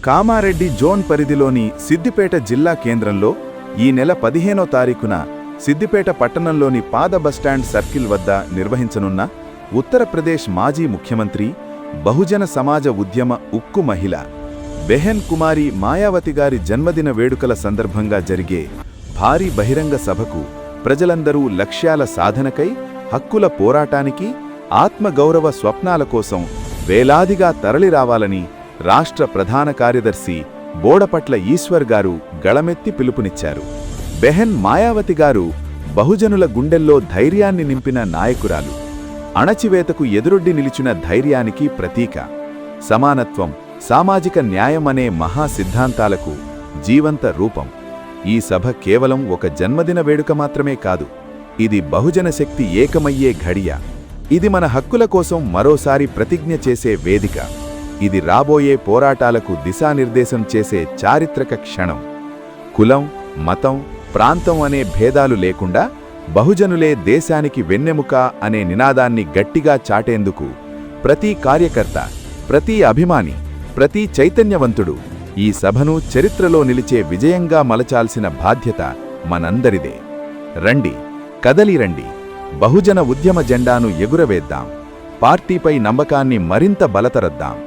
Kamareddy zone పరిధిలోని సిద్దిపేట జిల్లా కేంద్రంలో ఈ నెల 15వ తారీఖున సిద్దిపేట పట్టణంలోని పాత బస్టాండ్ సర్కిల్ వద్ద నిర్వహించనున్న ఉత్తరప్రదేశ్ మాజీ ముఖ్యమంత్రి బహుజన సమాజ ఉద్యమ ఉక్కు మహిళ బెహెన్ కుమారి మాయావతి గారి జన్మదిన వేడుకల సందర్భంగా జరిగే భారీ బహిరంగ సభకు ప్రజలందరూ లక్ష్యాల సాధనకై హక్కుల పోరాటానికి ఆత్మగౌరవ స్వప్నాల కోసం వేలాదిగా తరలిరావాలని రాష్ట్ర ప్రధాన కార్యదర్శి బోడపట్ల ఈశ్వర్ గారు గళమెత్తి పిలుపునిచ్చారు. బెహెన్ మాయావతి గారు బహుజనుల గుండెల్లో ధైర్యాన్ని నింపిన నాయకురాలు. అణచివేతకు ఎదురొడ్డి నిలిచిన ధైర్యానికి ప్రతీక. సమానత్వం, సామాజిక న్యాయం అనే మహా సిద్ధాంతాలకు జీవంత రూపం. ఈ సభ కేవలం ఒక జన్మదిన వేడుక మాత్రమే కాదు, ఇది బహుజన శక్తి ఏకమయ్యే ఘడియ. ఇది మన హక్కుల కోసం మరోసారి ప్రతిజ్ఞ చేసే వేదిక. ఇది రాబోయే పోరాటాలకు దిశానిర్దేశం చేసే చారిత్రక క్షణం. కులం, మతం, ప్రాంతం అనే భేదాలు లేకుండా బహుజనులే దేశానికి వెన్నెముక అనే నినాదాన్ని గట్టిగా చాటేందుకు ప్రతి కార్యకర్త, ప్రతి అభిమాని, ప్రతి చైతన్యవంతుడు ఈ సభను చరిత్రలో నిలిచే విజయంగా మలచాల్సిన బాధ్యత మనందరిదే. రండి, కదలిరండి, బహుజన ఉద్యమ జెండాను ఎగురవేద్దాం. పార్టీపై నమ్మకాన్ని మరింత బలతరద్దాం.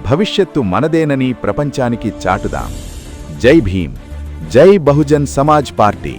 భవిష్యత్తు మనదేనని ప్రపంచానికి చాటుదాం. జై భీమ్, జై బహుజన్ సమాజ్ పార్టీ.